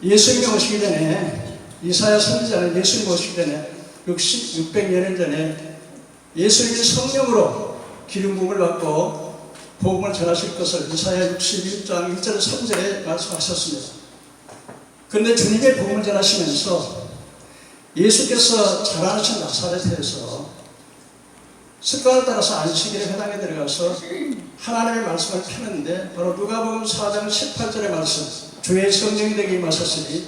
예수님이 오시기 전에, 이사야 선지자는 예수님이 오시기 전에 600여 년 전에 예수님이 성령으로 기름 부음을 받고 복음을 전하실 것을 이사야 61장 1절 3절에 말씀하셨습니다. 그런데 주님의 복음을 전하시면서 예수께서 자라나신 나사렛에서 습관을 따라서 안식일에 회당에 들어가서 하나님의 말씀을 펴는데, 바로 누가복음 4장 18절의 말씀, 주의 성령이 내게 임하셨으니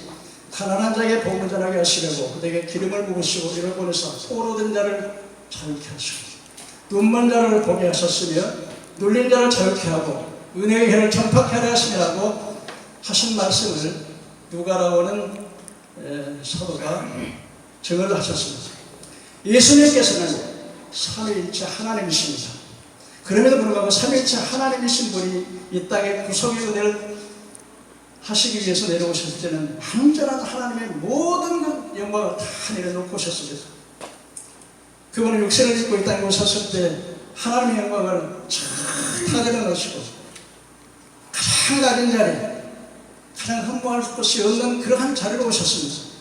가난한 자에게 복음을 전하게 하시려고 그에게 기름을 부으시고 이를 보내사 포로된 자를 자유케 하시고 눈먼 자를 보게 하셨으며 눌린 자를 자유케 하고 은혜의 해를 전파케 하려 하시냐고 하신 말씀을 누가라고는 사도가 증언을 하셨습니다. 예수님께서는 삼위일체 하나님이십니다. 그럼에도 불구하고 삼위일체 하나님이신 분이 이 땅에 구속의 은혜를 하시기 위해서 내려오셨을 때는 완전한 하나님의 모든 영광을 다 내려놓고 오셨습니다. 그분은 육신을 입고 이 땅에 오셨을 때 하나님의 영광을 다 내려놓으시고 가장 낮은 자리, 가장 흠모할 것이 없는 그러한 자리로 오셨습니다.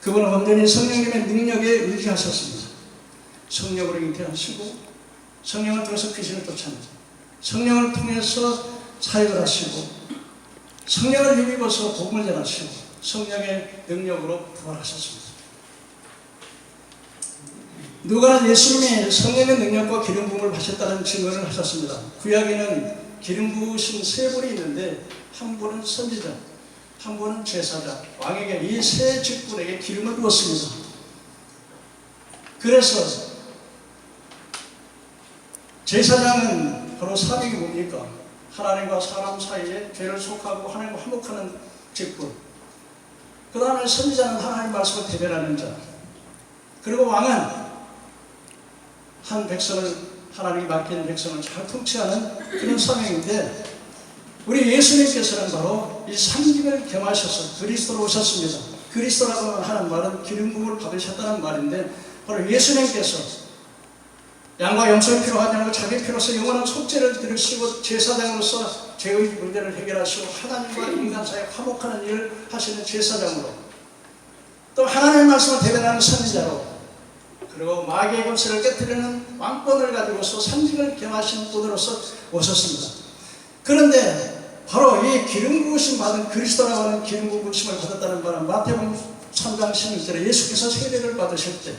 그분은 완전히 성령님의 능력에 의지하셨습니다. 성령으로 잉태하시고 성령을 통해서 귀신을 쫓아냅니다. 성령을 통해서 사역을 하시고 성령을 힘입어서 복음을 전하시고 성령의 능력으로 부활하셨습니다. 누가는 예수님이 성령의 능력과 기름 부음을 받으셨다는 증언을 하셨습니다. 구약에는 기름 부으신 세 분이 있는데, 한 분은 선지자, 한 분은 제사장, 왕에게 이 세 직분에게 기름을 부었습니다. 그래서 제사장은 바로 사명이 뭡니까? 하나님과 사람 사이에 죄를 속하고 하나님과 화목하는 직분. 그 다음에 선지자는 하나님 말씀을 대변하는 자. 그리고 왕은 한 백성을, 하나님이 맡긴 백성을 잘 통치하는 그런 사명인데, 우리 예수님께서는 바로 이 삼직을 겸하셔서 그리스도로 오셨습니다. 그리스도라고 하는 말은 기름 부음을 받으셨다는 말인데, 바로 예수님께서 양과 염소의 피로 하지 않고 자기 피로서 영원한 속죄를 들으시고 제사장으로서 죄의 문제를 해결하시고 하나님과 인간 사이에 화목하는 일을 하시는 제사장으로, 또 하나님의 말씀을 대변하는 선지자로, 그리고 마귀의 권세를 깨뜨리는 왕권을 가지고서 삼직을 겸하신 분으로서 오셨습니다. 그런데 바로 이 기름 부으심 받은 그리스도라고 하는 기름 부으심을 받았다는 말은 마태복음 3장 16절에 예수께서 세례를 받으실 때,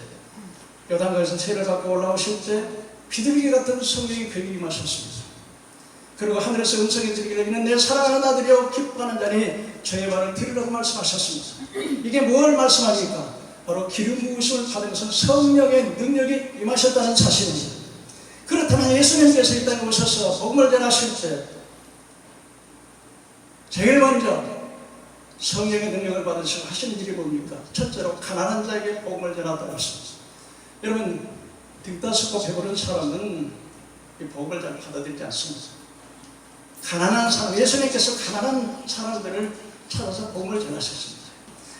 요단강에서 세례를 받고 올라오실 때 비둘기 같은 성령이 그에게 임하셨습니다. 그리고 하늘에서 음성이 들리기를 이는 내 사랑하는 아들이여 기뻐하는 자니 저의 말을 들으라고 말씀하셨습니다. 이게 뭘 말씀합니까? 바로 기름 부으심을 받은 것은 성령의 능력이 임하셨다는 사실입니다. 그렇다면 예수님께서 이 땅에 오셔서 복음을 전하실 때 제일 먼저 성령의 능력을 받으시고 하신 일이 뭡니까? 첫째로 가난한 자에게 복음을 전하도록 하셨습니다. 여러분, 등따숩고 배부른 사람은 이 복음을 잘 받아들이지 않습니다. 가난한 사람, 예수님께서 가난한 사람들을 찾아서 복음을 전하셨습니다.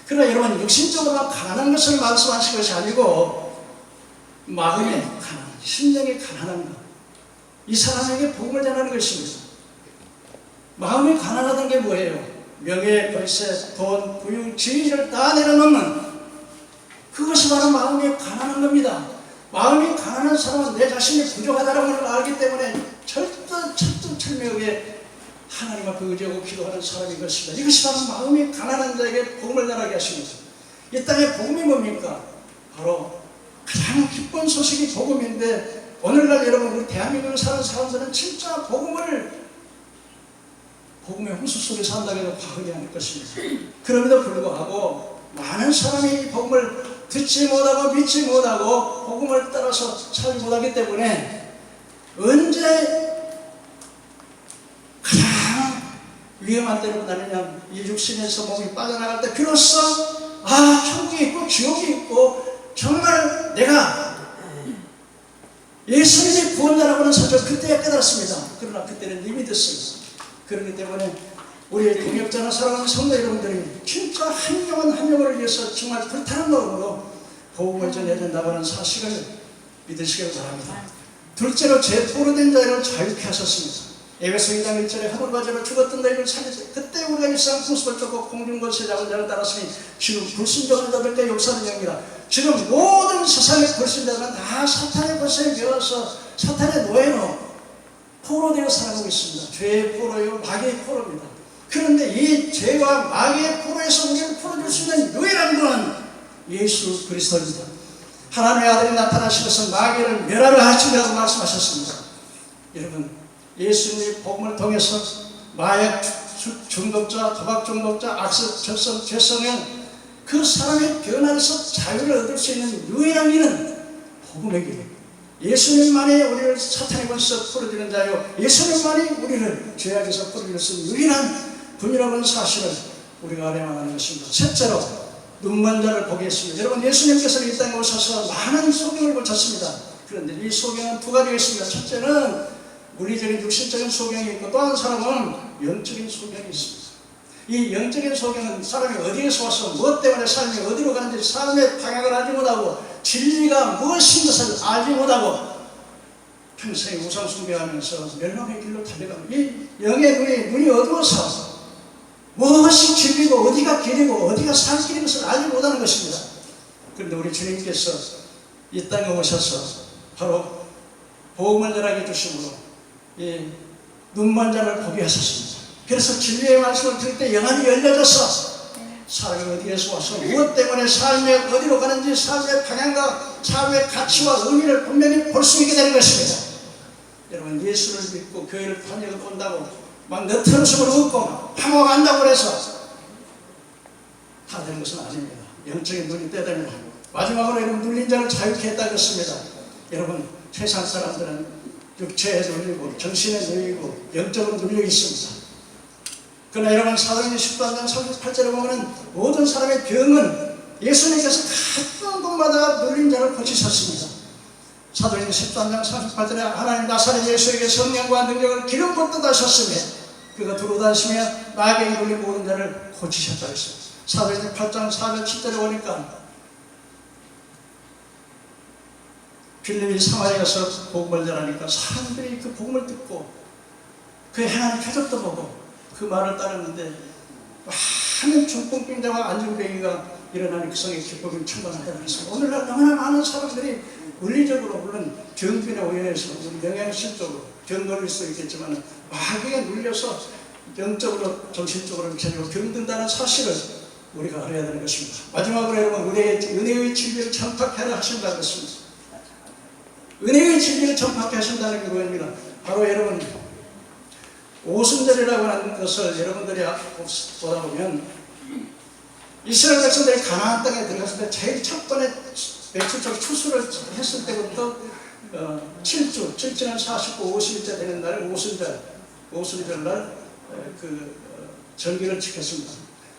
그러나 여러분, 육신적으로 가난한 것을 말씀하신 것이 아니고 마음의 가난, 심령의 가난한 것, 이 사람에게 복음을 전하는 것입니다. 마음이 가난하다는 게 뭐예요? 명예, 권세, 돈, 부유, 지위를 다 내려놓는, 그것이 바로 마음이 가난한 겁니다. 마음이 가난한 사람은 내 자신이 부족하다는 걸 알기 때문에 철두철미하게 하나님 앞에 의지하고 기도하는 사람인 것입니다. 이것이 바로 마음이 가난한 자에게 복음을 전하게 하십니다. 이 땅의 복음이 뭡니까? 바로 가장 기쁜 소식이 복음인데, 오늘날 여러분, 우리 대한민국에 사는 사람들은 진짜 복음의 홍수 속에 산다고 해도 과언이 아닐 것입니다. 그럼에도 불구하고 많은 사람이 복음을 듣지 못하고 믿지 못하고 복음을 따라서 살지 못하기 때문에 언제 가장 위험한 때로 나느냐, 이 육신에서 몸이 빠져나갈 때 비로소 천국이 있고 지옥이 있고 정말 내가 예수님이 구원자라고 하는 사실을 그때야 깨달았습니다. 그러나 그때는 이미 됐습니다. 그렇기 때문에 우리 동역자나 사랑하는 성도 여러분들이 진짜 한 영혼 한 영혼을 위해서 정말 불타는 마음으로 복음을 전해야 된다고 하는 사실을 믿으시길 바랍니다. 둘째로 제 포로된 자를 자유케 하셨습니다. 에베소 2장 1절에 하물과제로 죽었던 너희를 살리지. 그때 우리가 일상 풍습을 쫓고 공중권세 잡은 자를 따랐으니 지금 불순종을 얻을 때 역사는 영이라. 지금 모든 세상의 불신자들은 다 사탄의 권세에 매어서 사탄의 노예로 포로되어 살아가고 있습니다. 죄의 포로요, 마귀의 포로입니다. 그런데 이 죄와 마귀의 포로에서 우리를 풀어줄 수 있는 유일한 분은 예수 그리스도입니다. 하나님의 아들이 나타나시면서 마귀를 멸하려 하시리라고 말씀하셨습니다. 여러분, 예수님의 복음을 통해서 마약 중독자, 도박 중독자, 악습, 적성, 죄성형 그 사람의 변화에서 자유를 얻을 수 있는 유일한 길은 복음의 길. 예수님만이 우리를 사탄의 권세에서 풀어주는 자요, 예수님만이 우리를 죄악에서 풀어줄 수 있는 유일한 분이라는 사실을 우리가 알아야 하는 것입니다. 셋째로, 눈먼 자를 보게 했습니다. 여러분, 예수님께서는 이 땅에 오셔서 많은 소경을 고쳤습니다. 그런데 이 소경은 두 가지가 있습니다. 첫째는 물리적인 육신적인 소경이 있고, 또 한 사람은 영적인 소경이 있습니다. 이 영적인 소경은 사람이 어디에서 와서 무엇 때문에 삶이 어디로 가는지 삶의 방향을 알지 못하고 진리가 무엇인 것을 알지 못하고 평생 우상 숭배하면서 멸망의 길로 달려갑니다. 이 영의 눈이 어두워서 무엇이 진리고 어디가 길이고 어디가 살 길인 것을 알지 못하는 것입니다. 그런데 우리 주님께서 이 땅에 오셔서 바로 복음을 전하게 해주심으로 이 눈먼 자를 보게 하셨습니다. 그래서 진리의 말씀을 들을 때 영안이 열려져서 사람이 어디에서 와서 무엇 때문에 삶에 어디로 가는지 삶의 방향과 삶의 가치와 의미를 분명히 볼 수 있게 되는 것입니다. 여러분, 예수를 믿고 교회를 다녀온다고 막 너트런 숨을 웃고 방황한다고 해서 다 되는 것은 아닙니다. 영적인 눈이 떼야 됩니다. 마지막으로 여러분, 눌린 자를 자유케 했다고 했습니다. 여러분, 세상 사람들은 육체에 눌리고 정신에 눌리고 영적으로 눌려 있습니다. 그러나 여러분, 사도행전 10장 38절에 보면 모든 사람의 병은 예수님께서 갔던 곳마다 눌린 자를 고치셨습니다. 사도행전 13장 38절에 하나님 나사렛 예수에게 성령과 능력을 기름 붓듯 하셨으며 그가 두루다니시며 마귀에 눌린 모든 자를 고치셨다고 했습니다. 사도행전 8장 4절 7절에 보니까 빌립이 사마리아에 가서 복음을 전하니까 사람들이 그 복음을 듣고 그의 행하는 표적도 보고 그 말을 따르는데 많은 중풍병자와 안중병이가 일어나는 그 성의 기쁨이 충만하다는 것입니다. 오늘날 너무나 많은 사람들이 물리적으로 물론 병균에 오염해서 영양실적으로 병 걸릴 수 있겠지만 마귀에 눌려서 영적으로 정신적으로 전혀 병든다는 사실을 우리가 알아야 되는 것입니다. 마지막으로 여러분, 은혜의 진리를 전파하라 하신다는 것입니다. 은혜의 진리를 전파하게 하신다는 게 뭐입니까? 바로 여러분, 오순절이라고 하는 것을 여러분들이 보다 보면 이스라엘 백성들이 가나안 땅에 들어갔을 때 제일 첫 번에 매출적 추수를 했을 때부터 7주는 49, 50일째 되는 날 오순절 날 절기를 지켰습니다.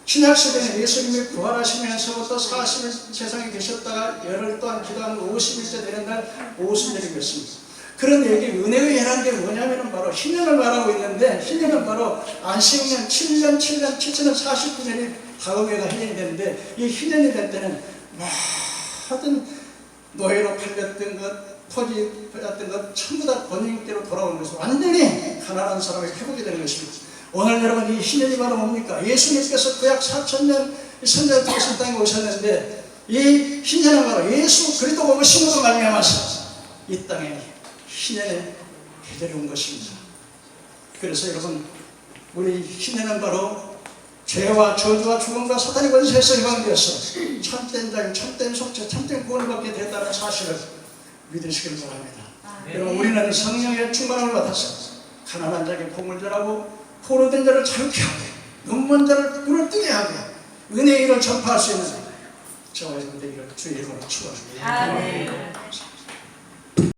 신약시대는 예수님이 부활하시면서부터 40일 세상에 계셨다가 열흘 동안 기도하는 50일째 되는 날 오순절이었습니다. 그런 얘기, 은혜의 해라는 게 뭐냐면 바로 희년을 말하고 있는데, 희년은 바로 안식년 7년 49년이 다음해가 희년이 되는데, 이 희년이 될 때는 모든 노예로 팔렸던 것, 토지 팔렸던 것 전부 다 본인께로 돌아오는 것으로 완전히 가난한 사람이 회복이 되는 것입니다. 오늘 여러분, 이 희년이 바로 뭡니까? 예수님께서 구약 4000년 선자를 통해서 땅에 오셨는데, 이 희년은 바로 예수 그리스도 오심으로 말미암아서 이 땅에 희년의 해결이 온 것입니다. 그래서 여러분, 우리 희년은 바로 죄와 저주와 죽음과 사탄의 권세에서 해방되어서 참된 자유, 참된 속죄, 참된 구원을 받게 됐다는 사실을 믿으시길 바랍니다. 여러분, 우리는 성령의 충만함을 받아서 가난한 자에게 복음을 전하고 포로된 자를 자유케 하고 눈먼 자를 눈을 뜨게 하고 은혜의 일을 전파할 수 있는 저와 여러분들 이를 주의 이름으로 축원합니다.